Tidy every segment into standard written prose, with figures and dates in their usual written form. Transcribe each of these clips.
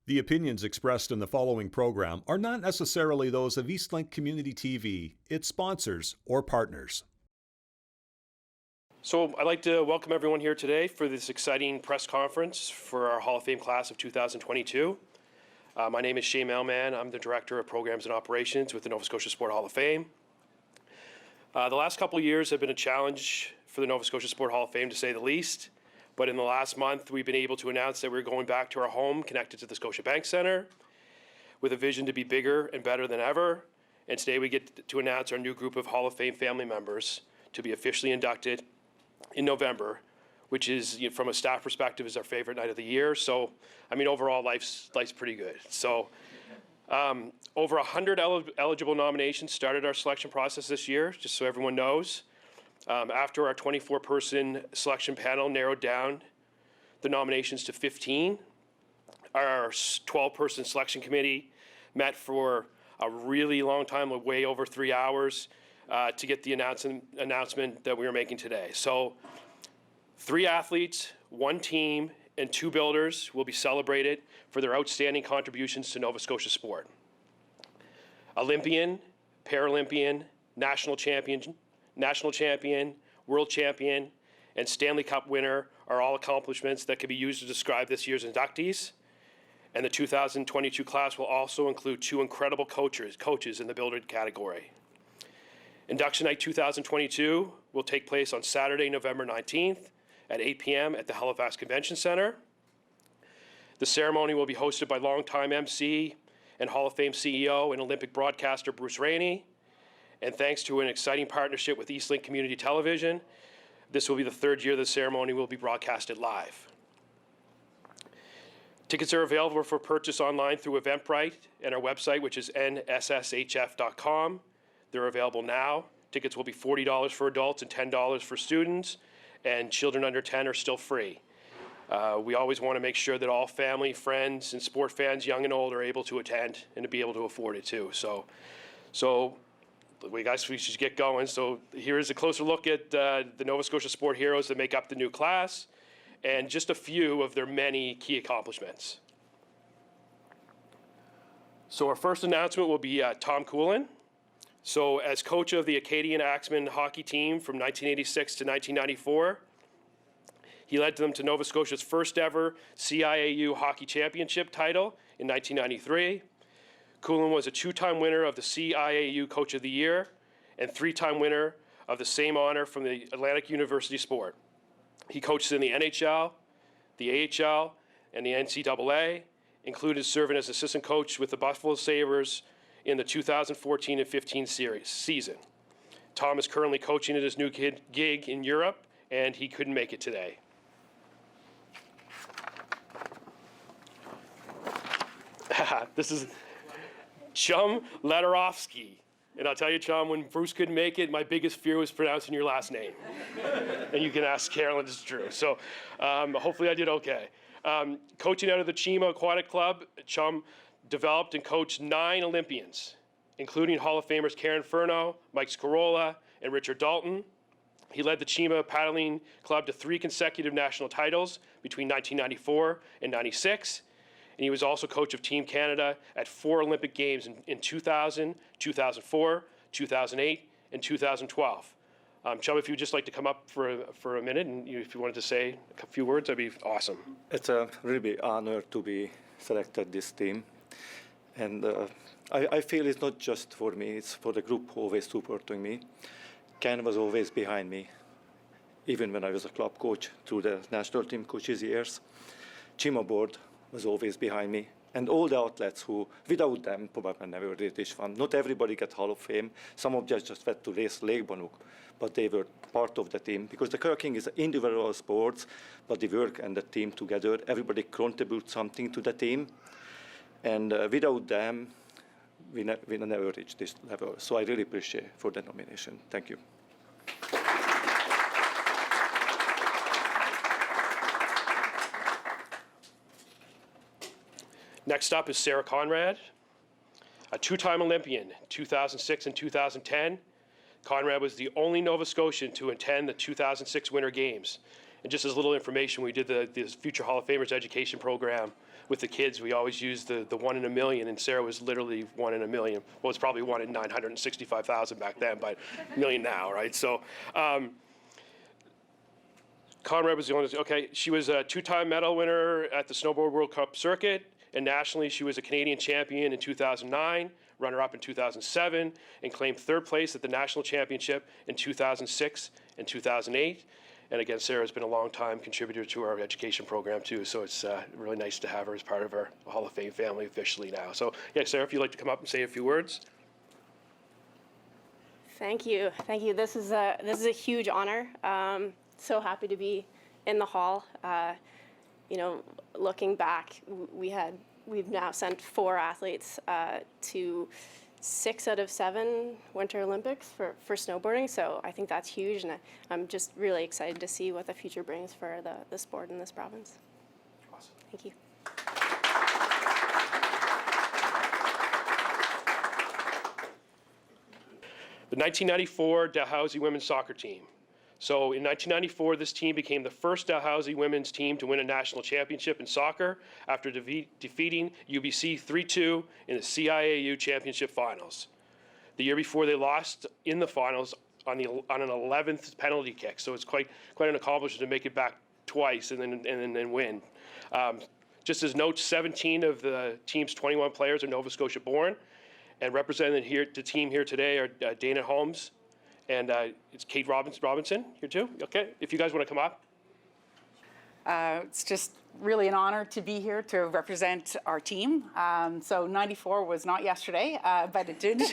The opinions expressed in the following program are not necessarily those of Eastlink Community TV, its sponsors, or partners. So I'd like to welcome everyone here today for this exciting press conference for our Hall of Fame class of 2022. My name is Shane Elman. I'm the Director of Programs and Operations with the Nova Scotia Sport Hall of Fame. The last couple of years have been a challenge for the Nova Scotia Sport Hall of Fame, to say the least. But in the last month, we've been able to announce that we're going back to our home connected to the Scotiabank Centre with a vision to be bigger and better than ever. And today we get to announce our new group of Hall of Fame family members to be officially inducted in November, which is, from a staff perspective, is our favorite night of the year. So, I mean, overall, life's pretty good. So, over 100 eligible nominations started our selection process this year, just so everyone knows. After our 24-person selection panel narrowed down the nominations to 15, our 12-person selection committee met for a really long time, way over 3 hours, to get the announcement that we were making today. So 3 athletes, 1 team, and 2 builders will be celebrated for their outstanding contributions to Nova Scotia sport. Olympian, Paralympian, national champion, world champion, and Stanley Cup winner are all accomplishments that can be used to describe this year's inductees. And the 2022 class will also include 2 incredible coaches in the builder category. Induction Night 2022 will take place on Saturday, November 19th at 8 p.m. at the Halifax Convention Centre. The ceremony will be hosted by longtime MC and Hall of Fame CEO and Olympic broadcaster Bruce Rainey. And thanks to an exciting partnership with Eastlink Community Television, this will be the 3rd year the ceremony will be broadcasted live. Tickets are available for purchase online through Eventbrite and our website, which is nsshf.com. They're available now. Tickets will be $40 for adults and $10 for students, and children under 10 are still free. We always want to make sure that all family, friends, and sport fans, young and old, are able to attend and to be able to afford it too. So we should get going. So here is a closer look at the Nova Scotia sport heroes that make up the new class, and just a few of their many key accomplishments. So our first announcement will be Tom Coolan. So as coach of the Acadian Axemen hockey team from 1986 to 1994, he led them to Nova Scotia's first ever CIAU hockey championship title in 1993. Coolen was a 2-time winner of the CIAU Coach of the Year and 3-time winner of the same honor from the Atlantic University Sport. He coached in the NHL, the AHL, and the NCAA, included serving as assistant coach with the Buffalo Sabres in the 2014 and 15 season. Tom is currently coaching at his new gig in Europe, and he couldn't make it today. This is Chum Latorovszki. And I'll tell you, Chum, when Bruce couldn't make it, my biggest fear was pronouncing your last name. And you can ask Carolyn, it's true. So hopefully I did okay. Coaching out of the Chima Aquatic Club, Chum developed and coached 9 Olympians, including Hall of Famers Karen Furno, Mike Scarola, and Richard Dalton. He led the Chima Paddling Club to 3 consecutive national titles between 1994 and 96. And he was also coach of Team Canada at 4 Olympic Games in 2000, 2004, 2008, and 2012. Chum, if you'd just like to come up for a minute, and if you wanted to say a few words, that'd be awesome. It's a really honor to be selected this team. And I feel it's not just for me, it's for the group always supporting me. Ken was always behind me, even when I was a club coach through the national team coaches years. Chima board was always behind me. And all the athletes who, without them, probably never did this one. Not everybody got Hall of Fame. Some of them just went to race Lake Banuk, but they were part of the team. Because the curling is individual sports, but they work and the team together. Everybody contributes something to the team. And without them, we never reach this level. So I really appreciate for the nomination. Thank you. Next up is Sarah Conrad, a 2-time Olympian, 2006 and 2010. Conrad was the only Nova Scotian to attend the 2006 Winter Games. And just as little information, we did the Future Hall of Famers education program with the kids, we always use the 1 in a million, and Sarah was literally 1 in a million. Well, it's probably 1 in 965,000 back then, but million now, right? So Conrad was the only, okay, she was a 2-time medal winner at the Snowboard World Cup circuit, and nationally she was a Canadian champion in 2009, runner-up in 2007, and claimed 3rd place at the national championship in 2006 and 2008. And again, Sarah's been a long-time contributor to our education program too, so it's really nice to have her as part of our Hall of Fame family officially now. So yeah, Sarah, if you'd like to come up and say a few words. Thank you. This is a huge honor. So happy to be in the hall. Looking back, we've now sent 4 athletes to 6 out of 7 Winter Olympics for snowboarding. So I think that's huge, and I'm just really excited to see what the future brings for the sport in this province. Awesome. Thank you. The 1994 Dalhousie women's soccer team. So in 1994, this team became the first Dalhousie women's team to win a national championship in soccer after defeating UBC 3-2 in the CIAU championship finals. The year before, they lost in the finals on an 11th penalty kick. So it's quite an accomplishment to make it back twice and then win. Just as note, 17 of the team's 21 players are Nova Scotia born, and represented here, the team here today are Dana Holmes, and it's Kate Robinson here too. Okay, if you guys want to come up. It's just really an honor to be here to represent our team. So 94 was not yesterday, but it did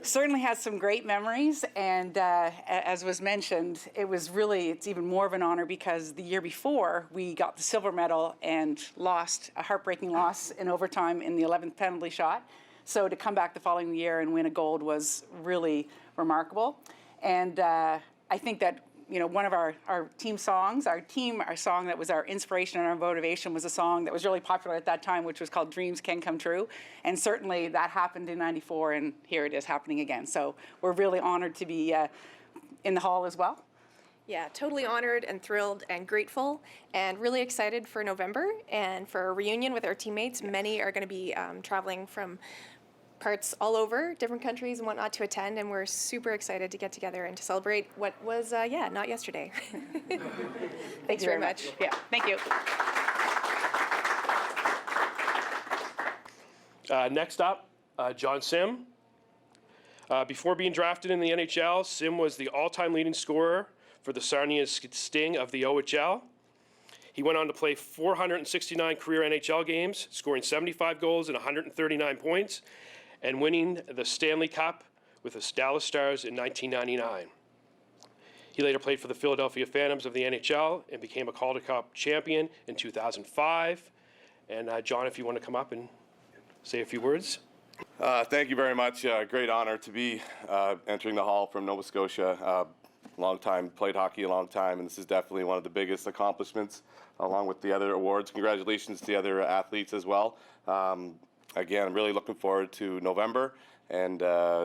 certainly has some great memories. And as was mentioned, it's even more of an honor because the year before we got the silver medal and lost a heartbreaking loss in overtime in the 11th penalty shot. So to come back the following year and win a gold was really remarkable. And I think that, one of our team songs, our song that was our inspiration and our motivation was a song that was really popular at that time, which was called Dreams Can Come True. And certainly that happened in 94, and here it is happening again. So we're really honored to be in the hall as well. Yeah, totally honored and thrilled and grateful and really excited for November and for a reunion with our teammates. Many are going to be traveling from parts all over, different countries and whatnot to attend, and we're super excited to get together and to celebrate what was, not yesterday. Thanks very much. Yeah, thank you. Next up, John Csom. Before being drafted in the NHL, Csom was the all-time leading scorer for the Sarnia Sting of the OHL. He went on to play 469 career NHL games, scoring 75 goals and 139 points, and winning the Stanley Cup with the Dallas Stars in 1999. He later played for the Philadelphia Phantoms of the NHL and became a Calder Cup champion in 2005. And John, if you want to come up and say a few words. Thank you very much. Great honor to be entering the hall from Nova Scotia. Long time, played hockey a long time, and this is definitely one of the biggest accomplishments, along with the other awards. Congratulations to the other athletes as well. Again, I'm really looking forward to November, and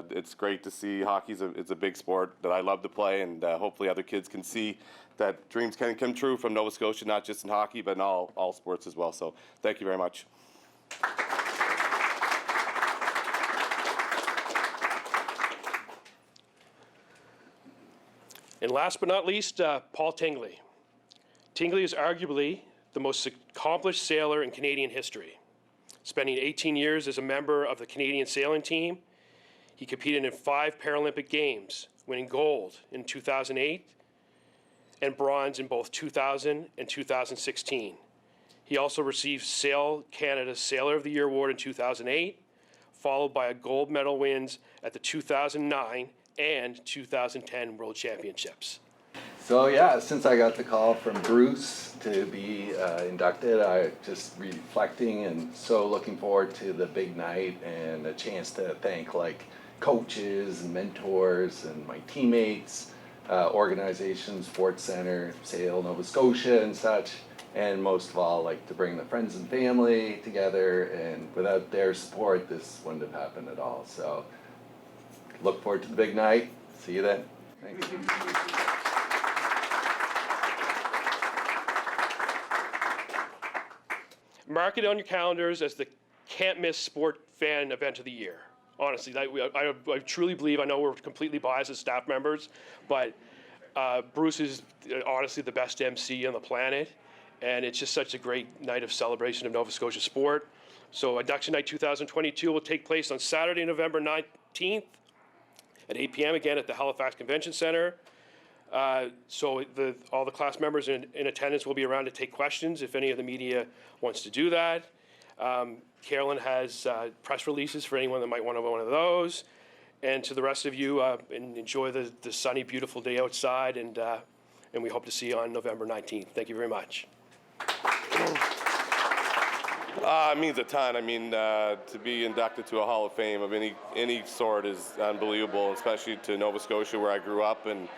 it's great to see hockey. It's a big sport that I love to play, and hopefully other kids can see that dreams can come true from Nova Scotia, not just in hockey, but in all sports as well. So thank you very much. And last but not least, Paul Tingley. Tingley is arguably the most accomplished sailor in Canadian history. Spending 18 years as a member of the Canadian sailing team, he competed in 5 Paralympic Games, winning gold in 2008 and bronze in both 2000 and 2016. He also received Sail Canada's Sailor of the Year award in 2008, followed by a gold medal wins at the 2009 and 2010 World Championships. So yeah, since I got the call from Bruce to be inducted, I just reflecting and so looking forward to the big night and a chance to thank coaches and mentors and my teammates, organizations, Sports Center, Sail Nova Scotia and such, and most of all to bring the friends and family together, and without their support this wouldn't have happened at all. So look forward to the big night. See you then. Thanks. mark it on your calendars as the can't-miss sport fan event of the year. Honestly, I truly believe, I know we're completely biased as staff members, but Bruce is honestly the best MC on the planet, and it's just such a great night of celebration of Nova Scotia sport. So Induction Night 2022 will take place on Saturday, November 19th at 8 p.m. again at the Halifax Convention Center. So all the class members in attendance will be around to take questions if any of the media wants to do that. Carolyn has press releases for anyone that might want one of those. And to the rest of you, enjoy the sunny, beautiful day outside, and we hope to see you on November 19th. Thank you very much. It means a ton. I mean, to be inducted to a Hall of Fame of any sort is unbelievable, especially to Nova Scotia, where I grew up and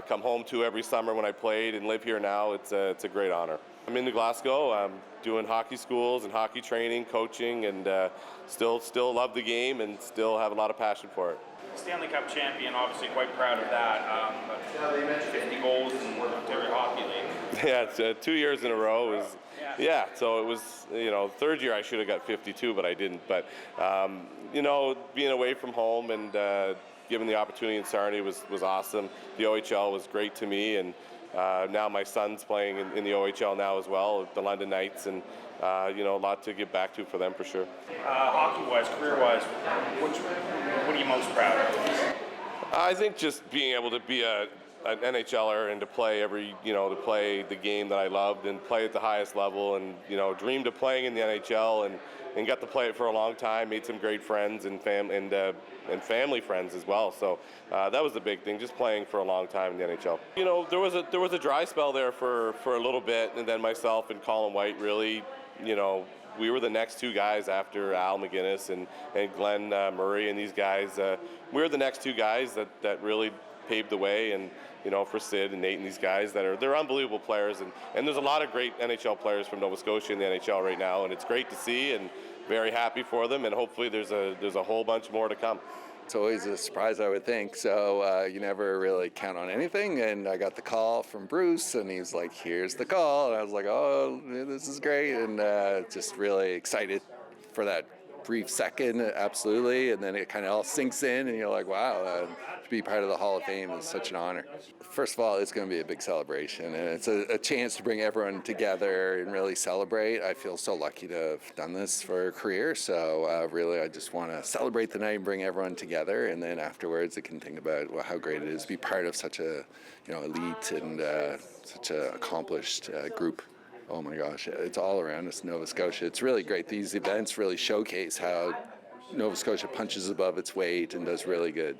come home to every summer when I played and live here now. It's a great honor. I'm in Glasgow. I'm doing hockey schools and hockey training, coaching, and still love the game and still have a lot of passion for it. Stanley Cup champion, obviously quite proud of that. But 50 goals in the Ontario Hockey League. Yeah, it's 2 years in a row. Yeah, so it was, third year I should have got 52, but I didn't. But, being away from home and given the opportunity in Sarnia was awesome. The OHL was great to me, and now my son's playing in the OHL now as well, the London Knights, and a lot to get back to for them for sure. Hockey-wise, career-wise, what are you most proud of? I think just being able to be an NHLer and to play to play the game that I loved and play at the highest level, and dreamed of playing in the NHL and got to play it for a long time. Made some great friends and family friends as well. So that was the big thing, just playing for a long time in the NHL. There was a dry spell there for a little bit, and then myself and Colin White really, we were the next two guys after Al McGuinness and Glenn Murray and these guys. We were the next two guys that really paved the way, and for Sid and Nate and these guys they're unbelievable players, and there's a lot of great NHL players from Nova Scotia in the NHL right now, and it's great to see and very happy for them, and hopefully there's a whole bunch more to come. It's always a surprise, I would think. So you never really count on anything. And I got the call from Bruce, and he was like, "Here's the call." And I was like, "Oh, this is great," and just really excited for that brief second, absolutely. And then it kind of all sinks in, and you're like, "Wow, to be part of the Hall of Fame is such an honor." First of all, it's going to be a big celebration, and it's a chance to bring everyone together and really celebrate. I feel so lucky to have done this for a career, so really I just want to celebrate the night and bring everyone together, and then afterwards I can think about how great it is to be part of such a elite and such an accomplished group. Oh my gosh, it's all around us, Nova Scotia. It's really great. These events really showcase how Nova Scotia punches above its weight and does really good.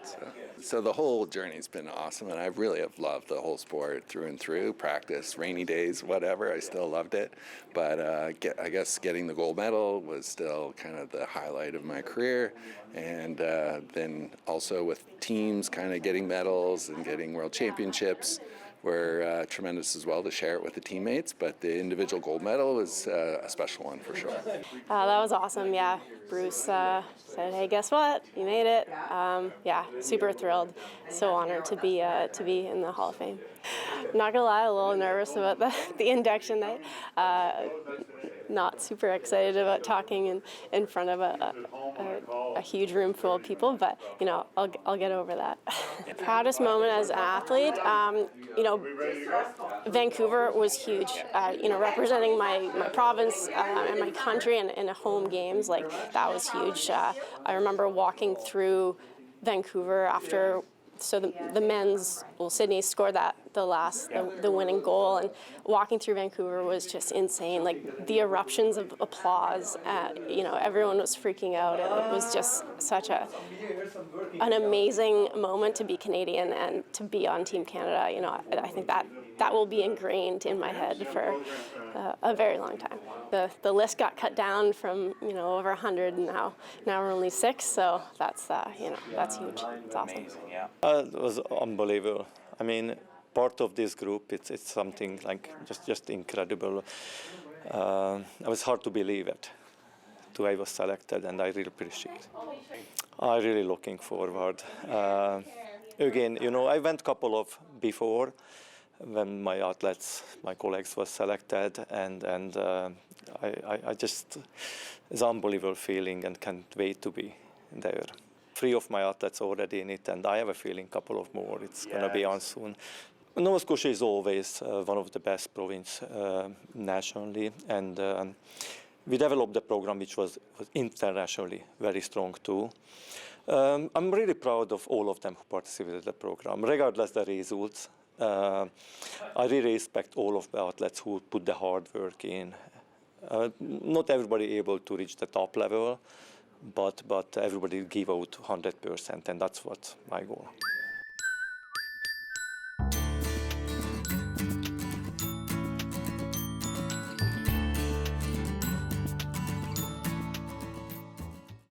So the whole journey's been awesome, and I really have loved the whole sport through and through. Practice, rainy days, whatever, I still loved it. But I guess getting the gold medal was still kind of the highlight of my career. And then also with teams kind of getting medals and getting world championships were tremendous as well to share it with the teammates, but the individual gold medal was a special one for sure. That was awesome, yeah. Bruce said, "Hey, guess what? You made it." Yeah, super thrilled. So honored to be in the Hall of Fame. Not gonna lie, a little nervous about the induction night. Not super excited about talking in front of a huge room full of people, but I'll get over that. Proudest moment as an athlete, Vancouver was huge. Representing my province and my country in home games, like that was huge. I remember walking through Vancouver after. So the men's, Sydney scored the winning goal, and walking through Vancouver was just insane. Like the eruptions of applause, everyone was freaking out. It was just such an amazing moment to be Canadian and to be on Team Canada. I think that will be ingrained in my head for a very long time. The list got cut down from over 100, and now we're only 6. So that's that's huge. It's awesome. It was unbelievable. I mean, part of this group, it's something like just incredible. It was hard to believe it. I was selected, and I really appreciate it. I'm really looking forward. Again, I went a couple of before when my colleagues were selected, and I just, it's an unbelievable feeling and can't wait to be there. 3 of my athletes already in it, and I have a feeling a couple of more. It's going to be on soon. Nova Scotia is always one of the best provinces nationally, and we developed a program which was internationally very strong too. I'm really proud of all of them who participated in the program, regardless of the results. I really respect all of the athletes who put the hard work in. Not everybody able to reach the top level, but everybody give out 100%, and that's what my goal.